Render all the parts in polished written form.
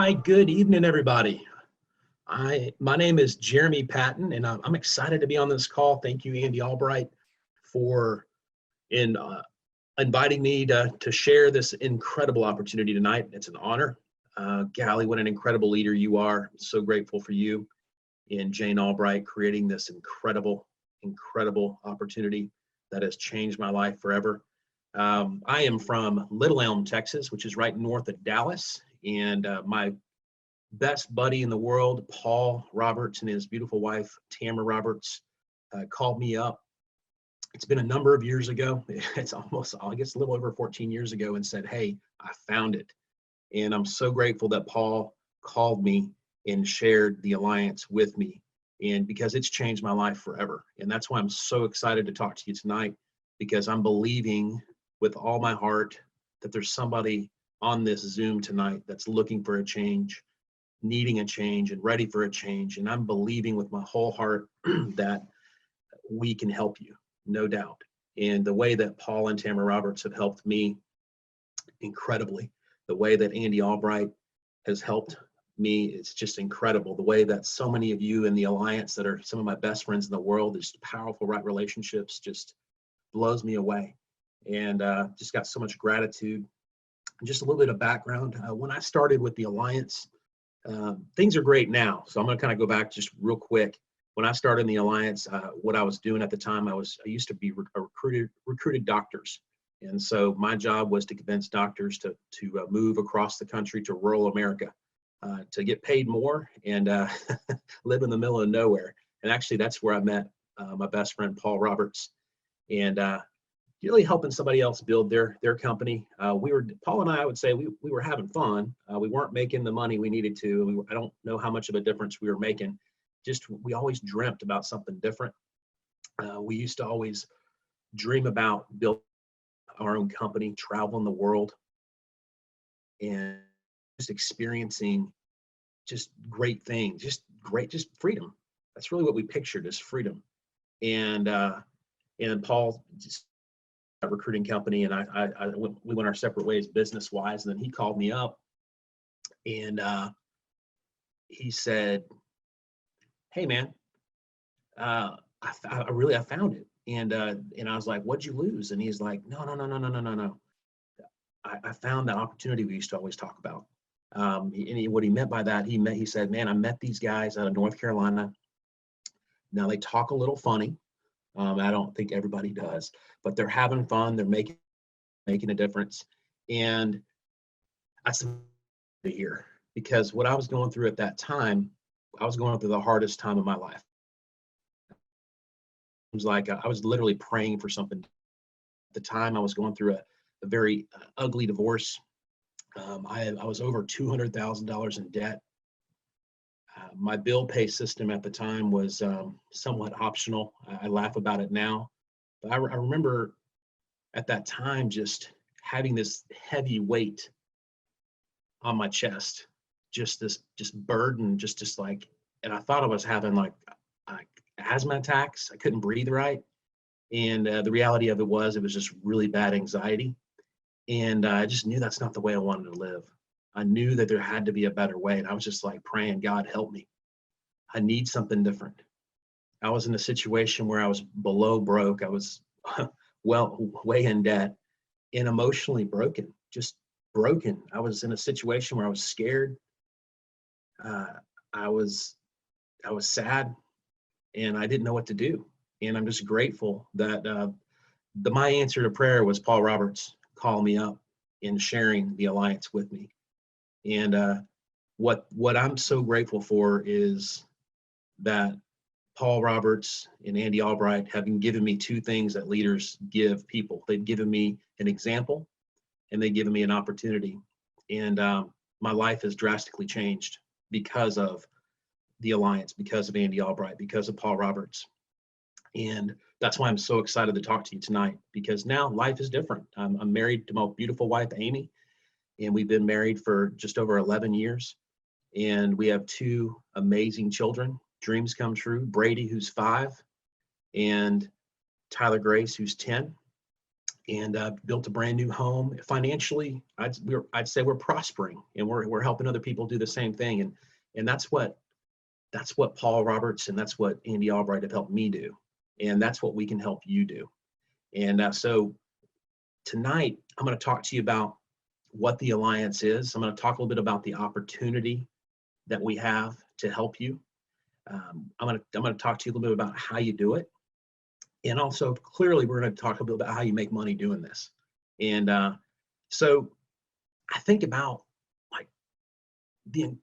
right, good evening, everybody. My name is Jeremy Patton, and I'm excited to be on this call. Thank you, Andy Albright, for in inviting me to share this incredible opportunity tonight. It's an honor. Golly, what an incredible leader you are. I'm so grateful for you and Jane Albright creating this incredible opportunity that has changed my life forever. I am from Little Elm, Texas, which is right north of Dallas, and my best buddy in the world, Paul Roberts, and his beautiful wife, Tamara Roberts, called me up. It's been a number of years ago. It's almost, I guess, a little over 14 years ago, and said, "Hey, I found it." And I'm so grateful that Paul called me and shared the alliance with me, and because it's changed my life forever. And that's why I'm so excited to talk to you tonight, because I'm believing with all my heart that there's somebody on this Zoom tonight that's looking for a change, needing a change, and ready for a change. And I'm believing with my whole heart that we can help you, no doubt. And the way that Paul and Tamara Roberts have helped me incredibly, the way that Andy Albright has helped me, it's just incredible. The way that so many of you in the Alliance that are some of my best friends in the world, is powerful, right relationships, just blows me away. And just got so much gratitude. Just a little bit of background. When I started with the Alliance, things are great now. So I'm going to kind of go back just real quick. When I started in the Alliance, what I was doing at the time, I used to be recruited doctors. And so my job was to convince doctors to move across the country to rural America, to get paid more and live in the middle of nowhere. And actually, that's where I met my best friend, Paul Roberts, and really helping somebody else build their company. Paul and I would say we were having fun. We weren't making the money we needed to. I don't know how much of a difference we were making. Just, we always dreamt about something different. We used to always dream about building our own company, traveling the world, and just experiencing just great things, just freedom. That's really what we pictured, as freedom. And Paul just a recruiting company, and we went our separate ways business wise. And then he called me up, and he said, "Hey man, I found it." And I was like, "What'd you lose?" And he's like, "No. I found that opportunity we used to always talk about." What he meant by that, he said, "Man, I met these guys out of North Carolina. Now they talk a little funny. I don't think everybody does, but they're having fun. They're making a difference." And I said, "Here," because what I was going through at that time, I was going through the hardest time of my life. It was like I was literally praying for something. At the time, I was going through a very ugly divorce. I was over $200,000 in debt. My bill pay system at the time was somewhat optional. I laugh about it now, but I remember at that time just having this heavy weight on my chest, just burden, just like, and I thought I was having like asthma attacks. I couldn't breathe right, and the reality of it was just really bad anxiety, and I just knew that's not the way I wanted to live. I knew that there had to be a better way, and I was just like praying, "God, help me. I need something different." I was in a situation where I was below broke. I was way in debt and emotionally broken, just broken. I was in a situation where I was scared. I was sad, and I didn't know what to do. And I'm just grateful that my answer to prayer was Paul Roberts calling me up and sharing the Alliance with me. And what I'm so grateful for is that Paul Roberts and Andy Albright have given me two things that leaders give people. They've given me an example, and they've given me an opportunity. And my life has drastically changed because of the Alliance, because of Andy Albright, because of Paul Roberts. And that's why I'm so excited to talk to you tonight, because now life is different. I'm married to my beautiful wife, Amy, and we've been married for just over 11 years. And we have two amazing children, dreams come true. Brady, who's 5, and Tyler Grace, who's 10. and built a brand new home. Financially, I'd say we're prospering, and we're helping other people do the same thing. And that's what Paul Roberts and that's what Andy Albright have helped me do, and that's what we can help you do. And so tonight, I'm going to talk to you about what the Alliance is. I'm going to talk a little bit about the opportunity that we have to help you. I'm going to talk to you a little bit about how you do it. And also, clearly, we're going to talk a bit about how you make money doing this. And so I think about like the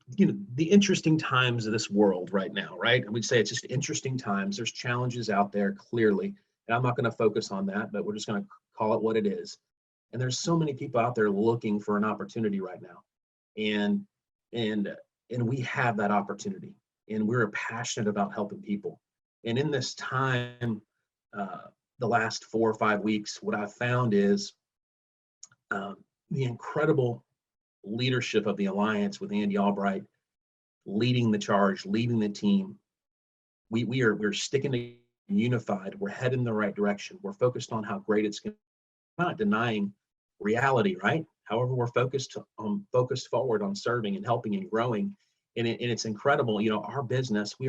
interesting times of this world right now, right? And we'd say it's just interesting times. There's challenges out there, clearly. And I'm not going to focus on that, but we're just going to call it what it is. And there's so many people out there looking for an opportunity right now. And we have that opportunity. And we're passionate about helping people. And in this time, the last 4 or 5 weeks, what I've found is the incredible leadership of the Alliance with Andy Albright leading the charge, leading the team. We're sticking together, unified. We're heading in the right direction. We're focused on how great it's going to be. Not denying reality, right? However, we're focused forward on serving and helping and growing. And it's incredible. Our business, we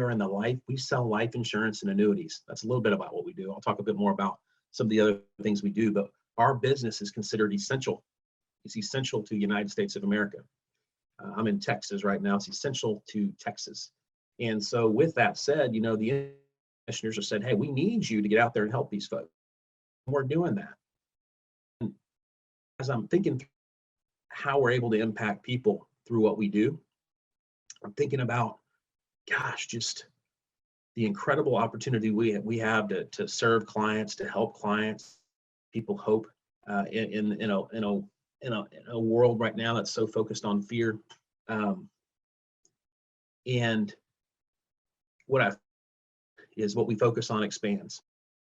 sell life insurance and annuities. That's a little bit about what we do. I'll talk a bit more about some of the other things we do, but our business is considered essential. It's essential to the United States of America. I'm in Texas right now. It's essential to Texas. And so with that said, the commissioners have said, hey, we need you to get out there and help these folks. And we're doing that. And as I'm thinking through how we're able to impact people through what we do, I'm thinking about, just the incredible opportunity we have to serve clients, to help clients, people hope in a world right now that's so focused on fear. And what we focus on expands.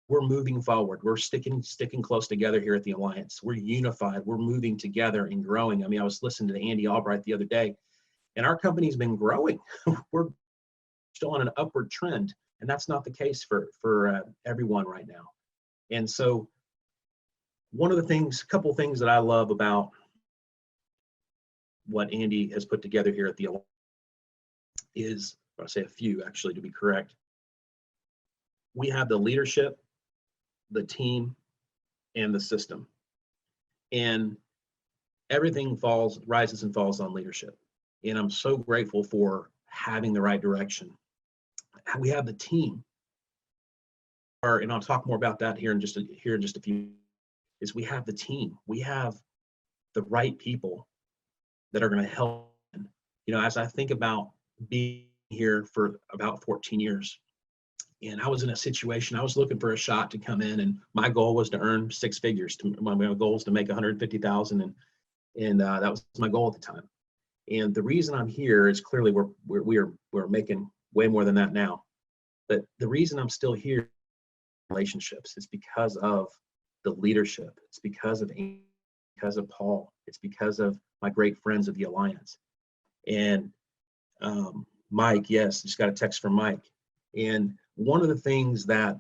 We're moving forward. We're sticking close together here at the Alliance. We're unified. We're moving together and growing. I mean, I was listening to Andy Albright the other day, and our company's been growing. We're still on an upward trend, and that's not the case for everyone right now. And so couple things that I love about what Andy has put together here at the Alliance is, I'll say a few actually to be correct. We have the leadership, the team, and the system. And everything rises and falls on leadership. And I'm so grateful for having the right direction. We have the team, and I'll talk more about that here in just a few. Is we have the team. We have the right people that are going to help. As I think about being here for about 14 years, and I was in a situation, I was looking for a shot to come in, and my goal was to earn 6 figures. My goal was to make 150,000, and that was my goal at the time. And the reason I'm here is clearly we're making way more than that now. But the reason I'm still here, relationships, is because of the leadership. It's because of Paul. It's because of my great friends of the Alliance. And Mike, yes, just got a text from Mike. And one of the things that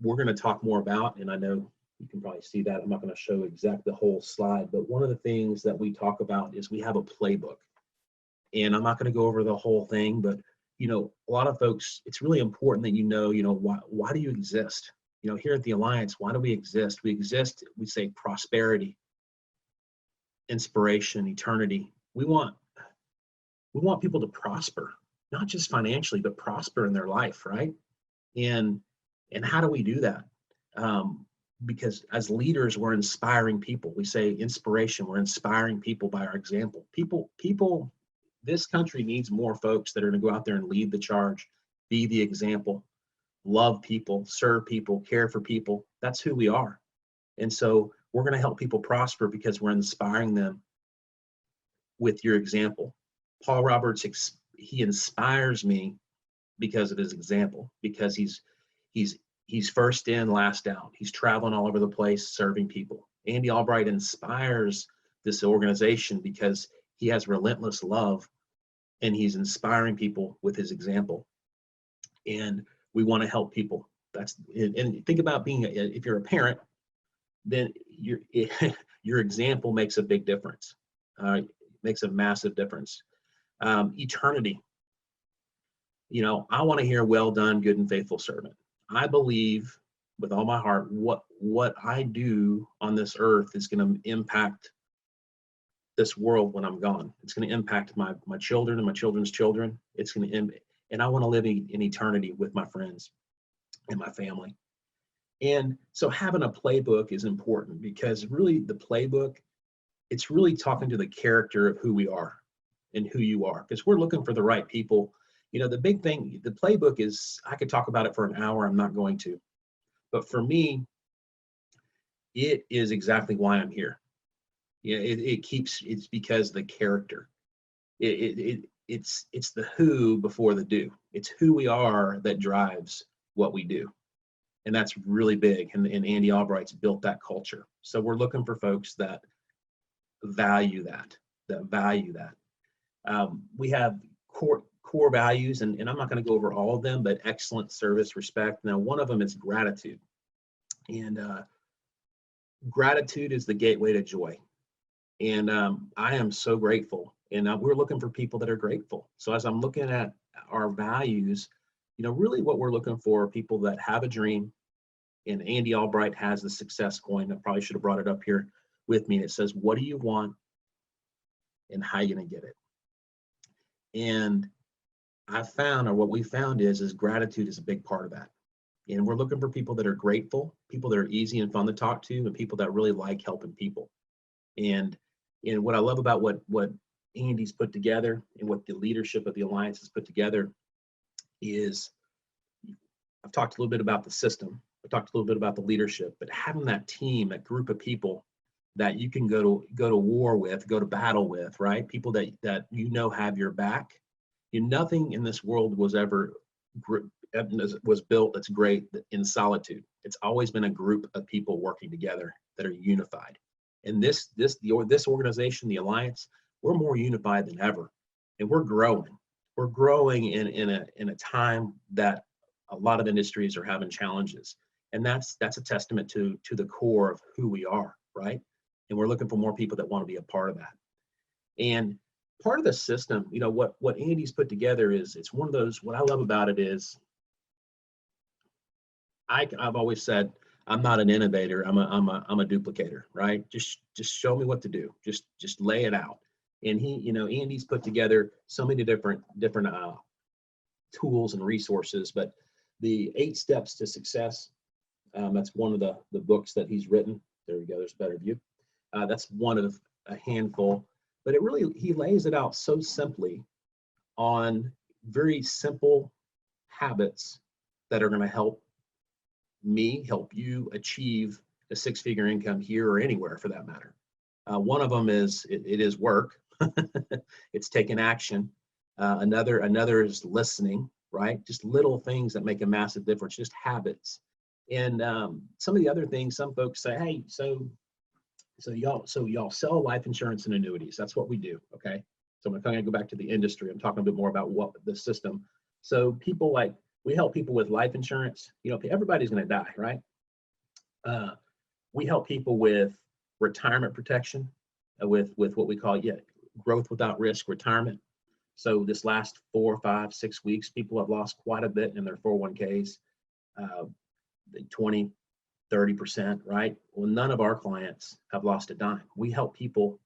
we're going to talk more about, and I know you can probably see that, I'm not going to show the whole slide, but one of the things that we talk about is we have a playbook. And I'm not going to go over the whole thing, but a lot of folks, it's really important that why do you exist? Here at the Alliance, why do we exist? We exist, we say prosperity, inspiration, eternity. We want people to prosper, not just financially, but prosper in their life, right? And how do we do that? Because as leaders, we're inspiring people. We say inspiration, we're inspiring people by our example. People, this country needs more folks that are going to go out there and lead the charge, be the example, love people, serve people, care for people. That's who we are. And so we're going to help people prosper because we're inspiring them with your example. Paul Roberts, he inspires me because of his example, because he's first in, last out. He's traveling all over the place, serving people. Andy Albright inspires this organization because he has relentless love and he's inspiring people with his example. And we want to help people. And think about if you're a parent, then your example makes a big difference. Makes a massive difference. Eternity. I want to hear, well done, good and faithful servant. I believe with all my heart, what I do on this earth is going to impact this world when I'm gone. It's going to impact my children and my children's children. It's going to, and I want to live in eternity with my friends and my family. And so having a playbook is important, because really the playbook, it's really talking to the character of who we are and who you are, because we're looking for the right people. The big thing, the playbook is, I could talk about it for an hour. I'm not going to, but for me, it is exactly why I'm here. It's because the character, it's the who before the do. It's who we are that drives what we do. And that's really big. And Andy Albright's built that culture. So we're looking for folks that value that. We have core values, and I'm not going to go over all of them, but excellent service, respect. Now, one of them is gratitude. And gratitude is the gateway to joy. And I am so grateful. And we're looking for people that are grateful. So as I'm looking at our values, really what we're looking for are people that have a dream. And Andy Albright has the success coin. I probably should have brought it up here with me. And it says, what do you want and how are you going to get it? And what we found is gratitude is a big part of that. And we're looking for people that are grateful, people that are easy and fun to talk to, and people that really like helping people. And what I love about what Andy's put together and what the leadership of the Alliance has put together is, I've talked a little bit about the system. I talked a little bit about the leadership, but having that team, that group of people that you can go to war with, go to battle with, right? People that have your back. Nothing in this world was built that's great in solitude. It's always been a group of people working together that are unified. And this organization, the Alliance, we're more unified than ever, and we're growing. We're growing in a time that a lot of industries are having challenges, and that's a testament to the core of who we are, right? And we're looking for more people that want to be a part of that. And part of the system, what Andy's put together is, it's one of those, what I love about it is, I've always said, I'm not an innovator, I'm a duplicator, right? Just show me what to do. Just lay it out. And Andy's put together so many different tools and resources, but the 8 steps to success, that's one of the books that he's written. There we go, there's a better view. That's one of a handful, but he lays it out so simply on very simple habits that are going to help you achieve a 6-figure income here or anywhere for that matter. One of them is, it is work. It's taking action. Another is listening, right? Just little things that make a massive difference, just habits. And some of the other things, some folks say, hey, so y'all sell life insurance and annuities. That's what we do, okay? So I'm going to go back to the industry. I'm talking a bit more about what the system. So we help people with life insurance. Everybody's going to die, right? We help people with retirement protection, with what we call growth without risk retirement. So this last 4, 5, 6 weeks, people have lost quite a bit in their 401ks, 20, 30%, right? Well, none of our clients have lost a dime. We help people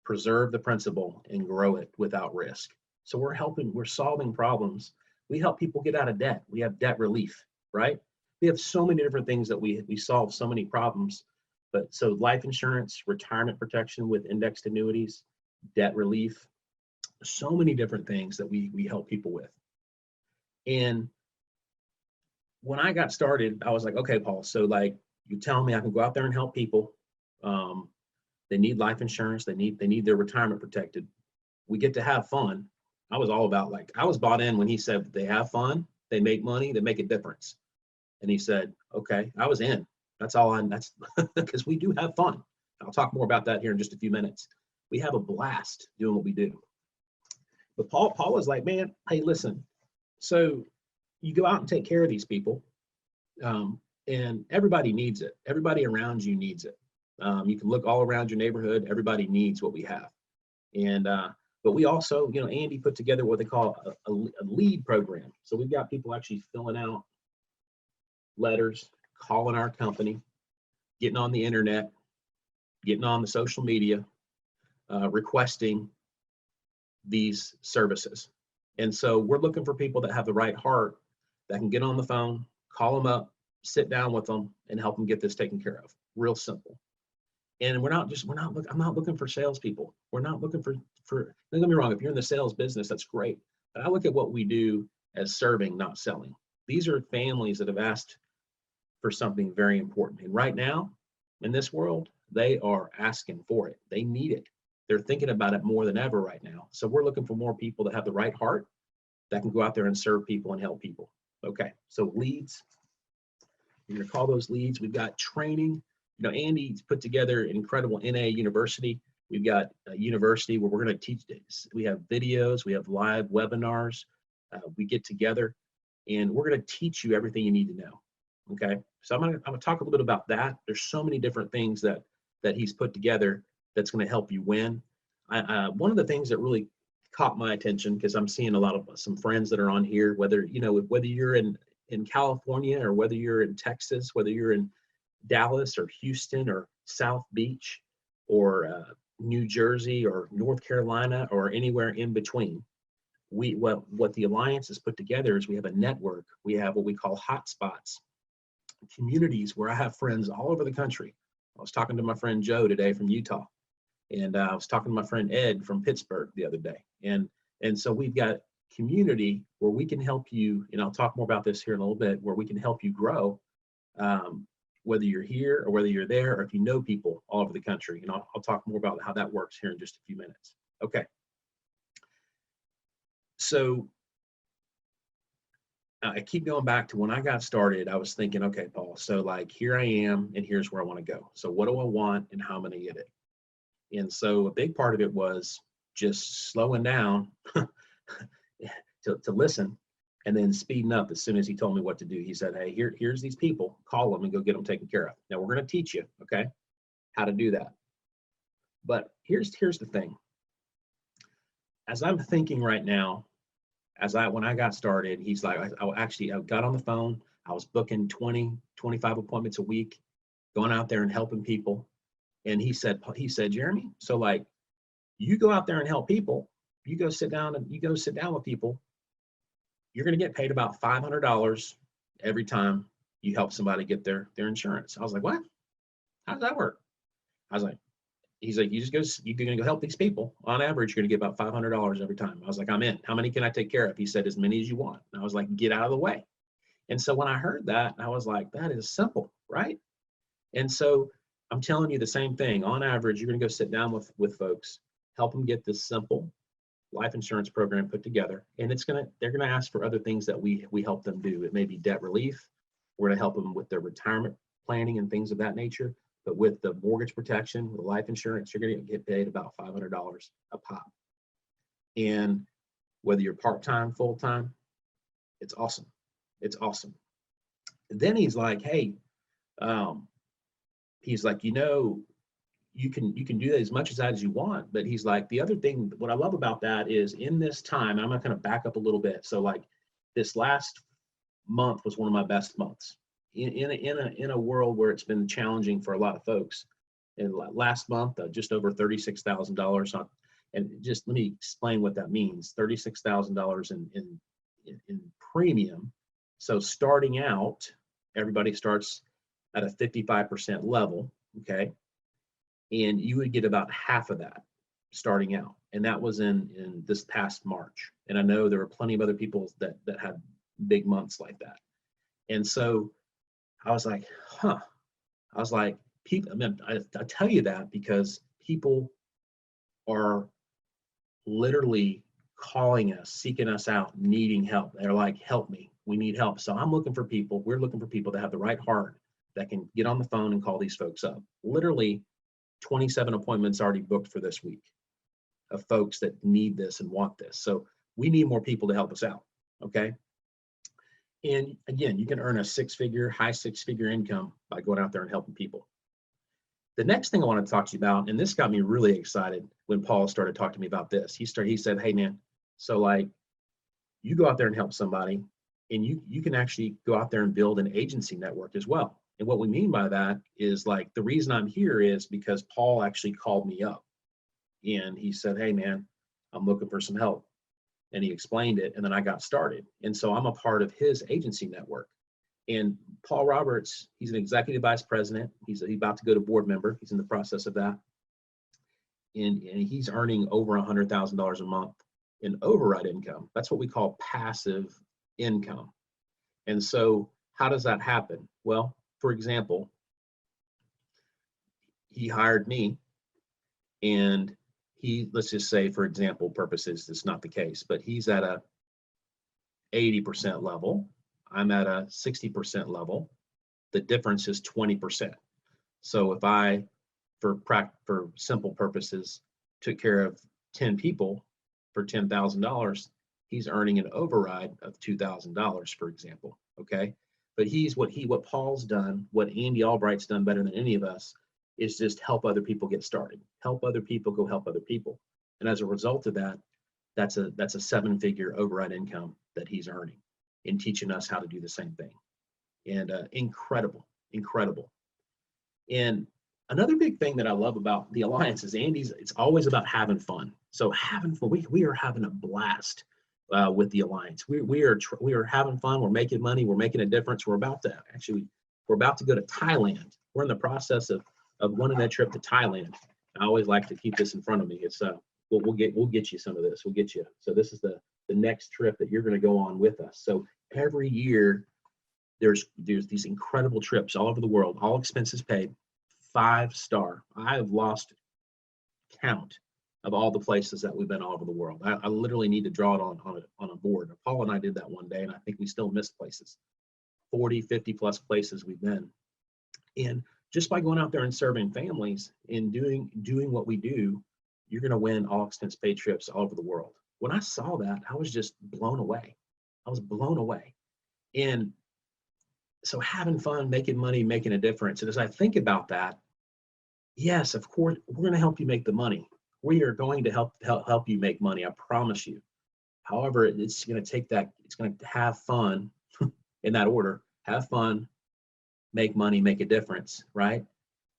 preserve the principal and grow it without risk. So we're solving problems. We help people get out of debt. We have debt relief, right? We have so many different things that we solve so many problems. But so life insurance, retirement protection with indexed annuities, debt relief, so many different things that we help people with. And when I got started, I was like, okay, Paul, so you tell me I can go out there and help people. They need life insurance. They need their retirement protected. We get to have fun. I was all about I was bought in when he said they have fun, they make money, they make a difference. And he said, okay, I was in. That's because we do have fun. I'll talk more about that here in just a few minutes. We have a blast doing what we do. But Paul was like, man, hey, listen, so you go out and take care of these people, and everybody needs it. Everybody around you needs it. You can look all around your neighborhood. Everybody needs what we have. And, but we also, you know, Andy put together what they call a lead program. So we've got people actually filling out letters, calling our company, getting on the internet, getting on the social media, requesting these services. And so we're looking for people that have the right heart, that can get on the phone, call them up, sit down with them, and help them get this taken care of. Real simple. And I'm not looking for salespeople. We're not looking for, don't get me wrong, if you're in the sales business, that's great. But I look at what we do as serving, not selling. These are families that have asked for something very important. And right now, in this world, they are asking for it. They need it. They're thinking about it more than ever right now. So we're looking for more people that have the right heart, that can go out there and serve people and help people. Okay, so leads. We're going to call those leads. We've got training. You know, Andy's put together an incredible NA university. We've got a university where we're going to teach this. We have videos, we have live webinars. We get together and we're going to teach you everything you need to know. Okay, so I'm going to talk a little bit about that. There's so many different things that he's put together that's going to help you win. One of the things that really caught my attention, because I'm seeing a lot of some friends that are on here, whether you're in California or whether you're in Texas, whether you're in Dallas or Houston or South Beach or New Jersey or North Carolina or anywhere in between. What the Alliance has put together is we have a network. We have what we call hotspots, communities where I have friends all over the country. I was talking to my friend Joe today from Utah, and I was talking to my friend Ed from Pittsburgh the other day. And so we've got community where we can help you, and I'll talk more about this here in a little bit, where we can help you grow, whether you're here or whether you're there, or if you know people all over the country. And I'll talk more about how that works here in just a few minutes. Okay. So I keep going back to when I got started. I was thinking, okay, Paul, so like here I am and here's where I want to go. So what do I want and how am I going to get it? And so a big part of it was just slowing down to listen, and then speeding up as soon as he told me what to do. He said, hey, here's these people, call them and go get them taken care of. Now we're going to teach you, okay, how to do that. But here's the thing. As I'm thinking right now, when I got started, he's like, I got on the phone. I was booking 20, 25 appointments a week, going out there and helping people. And he said, Jeremy, so like you go out there and help people, you go sit down with people, you're going to get paid about $500 every time you help somebody get their insurance. I was like, what? How does that work? He's like, you're going to go help these people. On average, you're going to get about $500 every time. I was like, I'm in. How many can I take care of? He said, as many as you want. And I was like, get out of the way. And so when I heard that, I was like, that is simple, right? And so I'm telling you the same thing. On average, you're going to go sit down with folks, help them get this simple life insurance program put together. And they're going to ask for other things that we help them do. It may be debt relief. We're going to help them with their retirement planning and things of that nature. But with the mortgage protection, with life insurance, you're going to get paid about $500 a pop. And whether you're part-time, full-time, it's awesome. It's awesome. And then he's like, hey, he's like, you can do that as much as that as you want. But he's like, the other thing, what I love about that is in this time, I'm going to kind of back up a little bit. So like this last month was one of my best months. In a world where it's been challenging for a lot of folks. And last month, just over $36,000. And just let me explain what that means. $36,000 in premium. So starting out, everybody starts at a 55% level, okay? And you would get about half of that starting out. And that was in this past March. And I know there were plenty of other people that had big months like that. And so I was like, people, I mean, I tell you that because people are literally calling us, seeking us out, needing help. They're like, help me, we need help. So we're looking for people that have the right heart, that can get on the phone and call these folks up. Literally 27 appointments already booked for this week of folks that need this and want this. So we need more people to help us out, okay? And again, you can earn a high six-figure income by going out there and helping people. The next thing I want to talk to you about, and this got me really excited when Paul started talking to me about this. He said, hey man, so like you go out there and help somebody, and you can actually go out there and build an agency network as well. And what we mean by that is like the reason I'm here is because Paul actually called me up and he said, hey man, I'm looking for some help. And he explained it, and then I got started. And so I'm a part of his agency network. And Paul Roberts, he's an executive vice president. He's about to go to board member. He's in the process of that. And he's earning over $100,000 a month in override income. That's what we call passive income. And so how does that happen? Well, for example, he hired me, and let's just say for example purposes, it's not the case, but he's at a 80% level. I'm at a 60% level. The difference is 20%. So if I, for simple purposes, took care of 10 people for $10,000, he's earning an override of $2,000, for example. Okay, but what Paul's done, what Andy Albright's done better than any of us, is just help other people get started. Help other people go help other people. And as a result of that, that's a 7-figure override income that he's earning in teaching us how to do the same thing. And incredible. And another big thing that I love about the Alliance is it's always about having fun. So having fun, we are having a blast with the Alliance. We are having fun. We're making money. We're making a difference. We're about to go to Thailand. We're in the process of wanting a trip to Thailand. I always like to keep this in front of me. It's we'll get you some of this. We'll get you. So this is the next trip that you're going to go on with us. So every year there's these incredible trips all over the world, all expenses paid, 5-star. I have lost count of all the places that we've been all over the world. I literally need to draw it on a board. Paul and I did that one day, and I think we still missed places. 40, 50 plus places we've been. And just by going out there and serving families and doing what we do, you're going to win all expense paid trips all over the world. When I saw that, I was just blown away. I was blown away. And so having fun, making money, making a difference. And as I think about that, yes, of course, we're going to help you make the money. We are going to help you make money. I promise you. However, it's going to take that. It's going to have fun in that order. Have fun, make money, make a difference, right?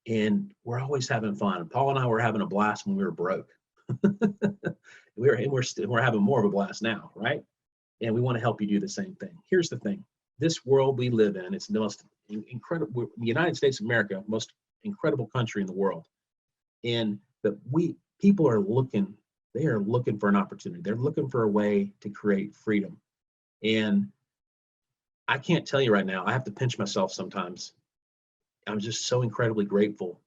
And we're always having fun. Paul and I were having a blast when we were broke. We're having more of a blast now, right? And we want to help you do the same thing. Here's the thing. This world we live in, it's the most incredible, the United States of America, most incredible country in the world. But people are looking for an opportunity. They're looking for a way to create freedom. And I can't tell you right now, I have to pinch myself sometimes. I'm just so incredibly grateful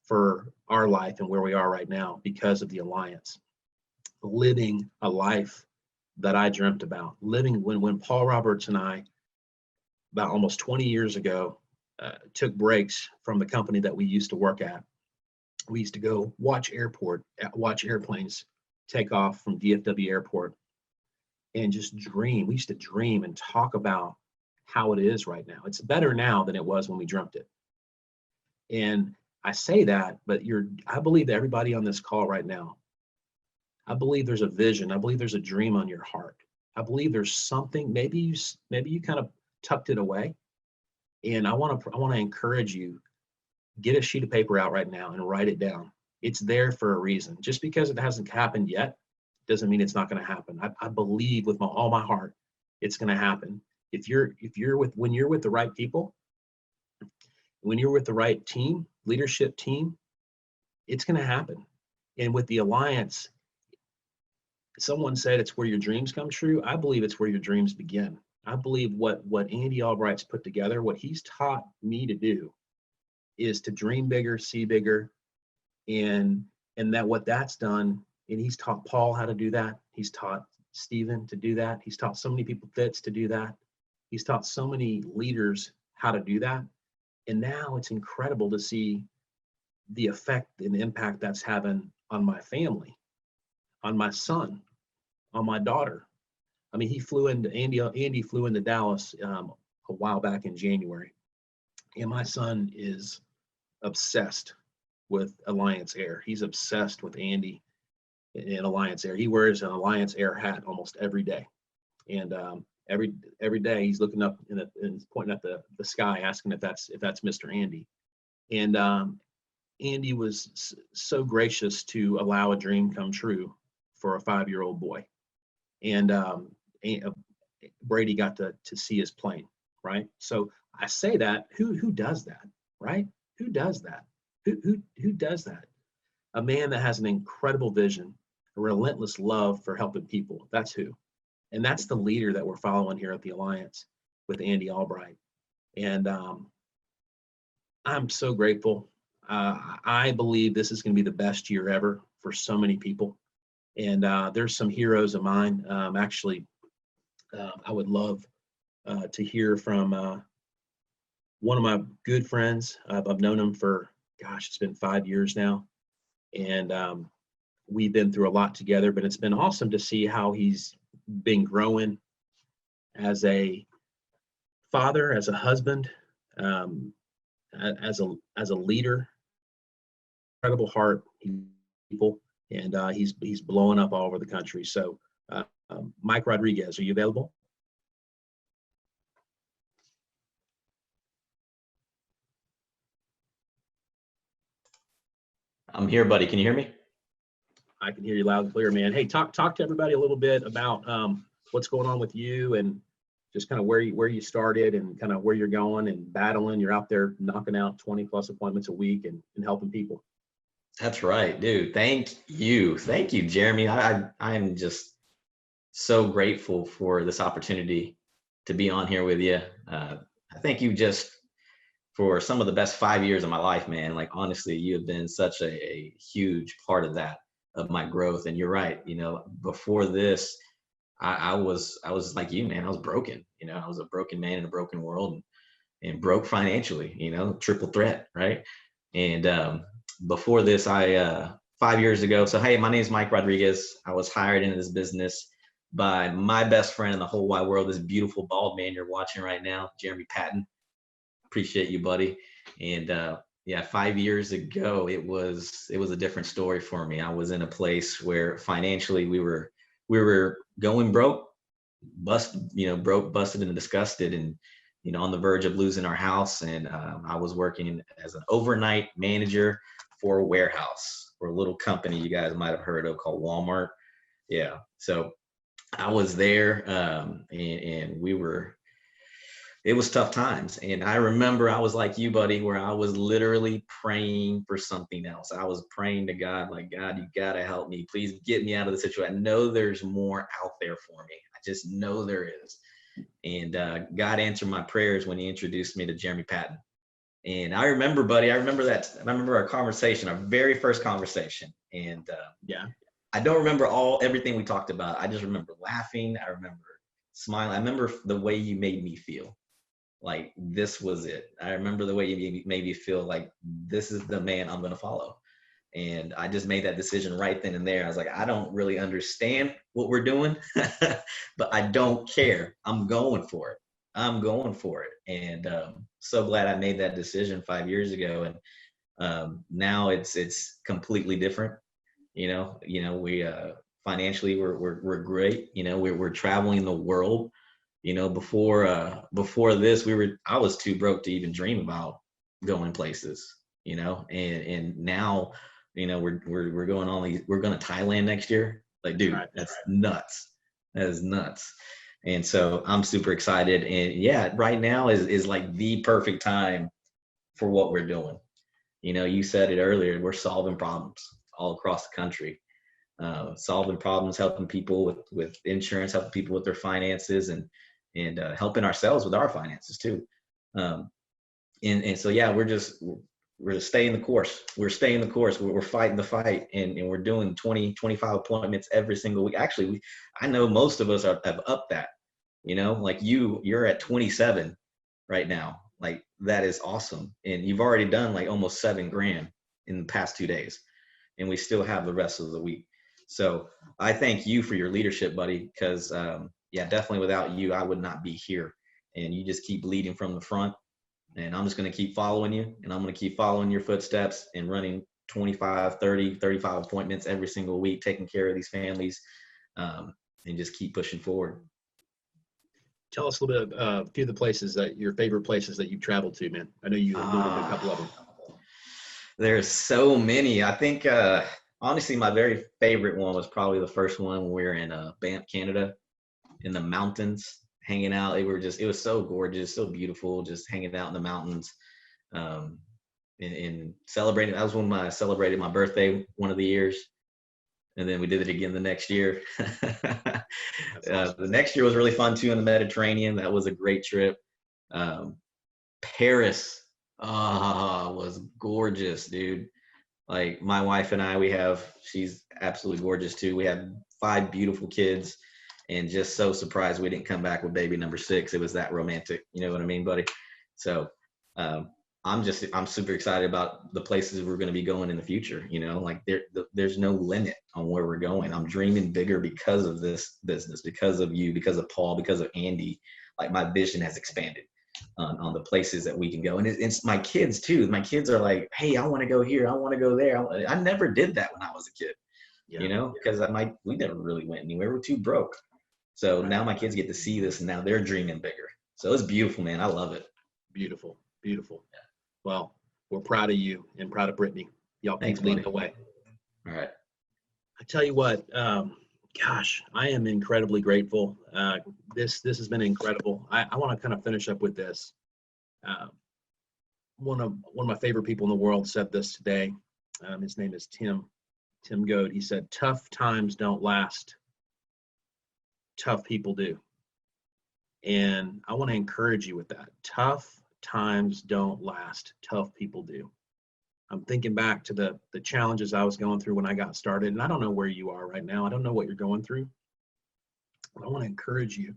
for our life and where we are right now because of the Alliance. Living a life that I dreamt about. Living when Paul Roberts and I, about almost 20 years ago, took breaks from the company that we used to work at. We used to go watch airplanes take off from DFW Airport and just dream. We used to dream and talk about how it is right now. It's better now than it was when we dreamt it. And I say that, but I believe that everybody on this call right now, I believe there's a vision. I believe there's a dream on your heart. I believe there's something, maybe you kind of tucked it away. And I want to encourage you, get a sheet of paper out right now and write it down. It's there for a reason. Just because it hasn't happened yet doesn't mean it's not going to happen. I believe with all my heart it's going to happen. When you're with the right people, when you're with the right team, leadership team, it's going to happen. And with the Alliance, someone said it's where your dreams come true. I believe it's where your dreams begin. I believe what Andy Albright's put together, what he's taught me to do, is to dream bigger, see bigger, and that what that's done. And he's taught Paul how to do that. He's taught Stephen to do that. He's taught so many people Fitz to do that. He's taught so many leaders how to do that. And now it's incredible to see the effect and impact that's having on my family, on my son, on my daughter. I mean, Andy flew into Dallas a while back in January, and my son is obsessed with Alliance Air. He's obsessed with Andy in Alliance Air. He wears an Alliance Air hat almost every day. And every day he's looking up and pointing at the sky, asking if that's Mr. Andy. And Andy was so gracious to allow a dream come true for a 5-year-old boy. And Brady got to see his plane, right? So I say that, who does that, right? Who does that? Who does that? A man that has an incredible vision, a relentless love for helping people. That's who. And that's the leader that we're following here at the Alliance with Andy Albright. And I'm so grateful. I believe this is going to be the best year ever for so many people. And there's some heroes of mine. Actually, I would love to hear from one of my good friends. I've known him for, gosh, it's been 5 years now. And we've been through a lot together, but it's been awesome to see how he's been growing as a father, as a husband, as a leader. Incredible heart, people, and he's blowing up all over the country. So, Mike Rodriguez, are you available? I'm here, buddy. Can you hear me? I can hear you loud and clear, man. Hey, talk to everybody a little bit about what's going on with you and just kind of where you started and kind of where you're going and battling. You're out there knocking out 20 plus appointments a week and helping people. That's right, dude. Thank you, Jeremy. I am just so grateful for this opportunity to be on here with you. I thank you just for some of the best 5 years of my life, man. Like, honestly, you have been such a huge part of that, of my growth. And you're right, before this, I was like you, man. I was broken. I was a broken man in a broken world, and broke financially, triple threat, right? And before this, I 5 years ago. So hey, my name is Mike Rodriguez. I was hired into this business by my best friend in the whole wide world, this beautiful bald man you're watching right now, Jeremy Patton. Appreciate you, buddy. And yeah, 5 years ago, it was a different story for me. I was in a place where financially we were going broke, busted, and disgusted, and on the verge of losing our house. And I was working as an overnight manager for a warehouse, for a little company you guys might have heard of called Walmart. Yeah, so I was there, and it was tough times. And I remember I was like you, buddy, where I was literally praying for something else. I was praying to God, like, God, you got to help me. Please get me out of the situation. I know there's more out there for me. I just know there is. And God answered my prayers when he introduced me to Jeremy Patton. And I remember, buddy, I remember our conversation, our very first conversation. And yeah, I don't remember everything we talked about. I just remember laughing. I remember smiling. I remember the way you made me feel like this was it. I remember the way you made me feel like this is the man I'm going to follow. And I just made that decision right then and there. I was like, I don't really understand what we're doing, but I don't care. I'm going for it. And so glad I made that decision 5 years ago. And now it's completely different. We financially we're great. We're traveling the world. Before this, I was too broke to even dream about going places. And now, we're going we're going to Thailand next year. Like, dude, right, that's nuts. That is nuts. And so I'm super excited. And yeah, right now is like the perfect time for what we're doing. You said it earlier, we're solving problems all across the country, solving problems, helping people with insurance, helping people with their finances, and helping ourselves with our finances too. And so, yeah, we're just staying the course. We're staying the course. We're fighting the fight, and we're doing 20, 25 appointments every single week. Actually, I know most of us have upped that, like you're at 27 right now. Like, that is awesome. And you've already done like almost $7,000 in the past 2 days, and we still have the rest of the week. So I thank you for your leadership, buddy, because yeah, definitely without you, I would not be here. And you just keep leading from the front. And I'm just going to keep following you, and I'm going to keep following your footsteps and running 25, 30, 35 appointments every single week, taking care of these families, and just keep pushing forward. Tell us a little bit a few of the places your favorite places that you've traveled to, man. I know you alluded to a couple of them. There's so many. I think, honestly, my very favorite one was probably the first one when we were in Banff, Canada, in the mountains, hanging out. It was so gorgeous, so beautiful, just hanging out in the mountains, and celebrating. That was when I celebrated my birthday one of the years. And then we did it again the next year. Awesome. The next year was really fun too, in the Mediterranean. That was a great trip. Paris was gorgeous, dude. Like, my wife and I, she's absolutely gorgeous too. We have 5 beautiful kids, and just so surprised we didn't come back with baby number 6. It was that romantic. You know what I mean, buddy? So I'm super excited about the places we're going to be going in the future. You know, like there's no limit on where we're going. I'm dreaming bigger because of this business, because of you, because of Paul, because of Andy. Like, my vision has expanded on the places that we can go. And it's my kids too. My kids are like, hey, I want to go here. I want to go there. I never did that when I was a kid, you know, because we never really went anywhere. We're too broke. So now my kids get to see this, and now they're dreaming bigger. So it's beautiful, man. I love it. Beautiful. Beautiful. Well, we're proud of you and proud of Brittany. Y'all keep leading the way. All right. I tell you what, gosh, I am incredibly grateful. This has been incredible. I want to kind of finish up with this. One of my favorite people in the world said this today. His name is Tim Goad. He said, "Tough times don't last. Tough people do." And I want to encourage you with that. Tough times don't last. Tough people do. I'm thinking back to the challenges I was going through when I got started, and I don't know where you are right now. I don't know what you're going through. But I want to encourage you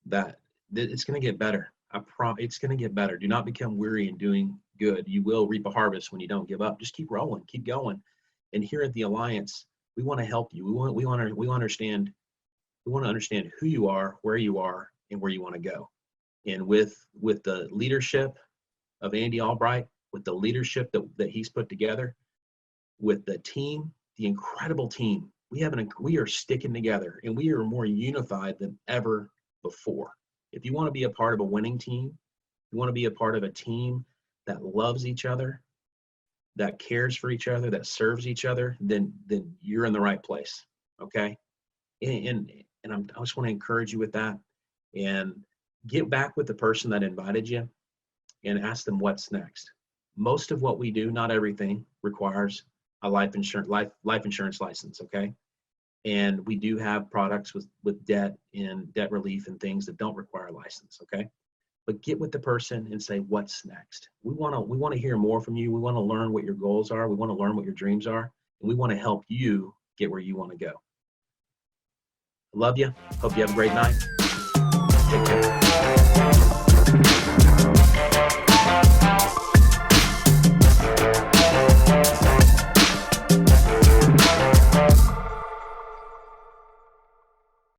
that it's going to get better. It's going to get better. Do not become weary in doing good. You will reap a harvest when you don't give up. Just keep rolling, keep going. And here at the Alliance, we want to help you. We want to understand who you are, where you are, and where you want to go. And with the leadership of Andy Albright, with the leadership that he's put together, with the team, the incredible team, we are sticking together, and we are more unified than ever before. If you want to be a part of a winning team, you want to be a part of a team that loves each other, that cares for each other, that serves each other, then you're in the right place. Okay. And I just want to encourage you with that, and get back with the person that invited you and ask them what's next. Most of what we do, not everything, requires a life insurance license. Okay. And we do have products with debt and debt relief and things that don't require a license. Okay. But get with the person and say, what's next? We want to hear more from you. We want to learn what your goals are. We want to learn what your dreams are. And we want to help you get where you want to go. I love you. Hope you have a great night. Take care.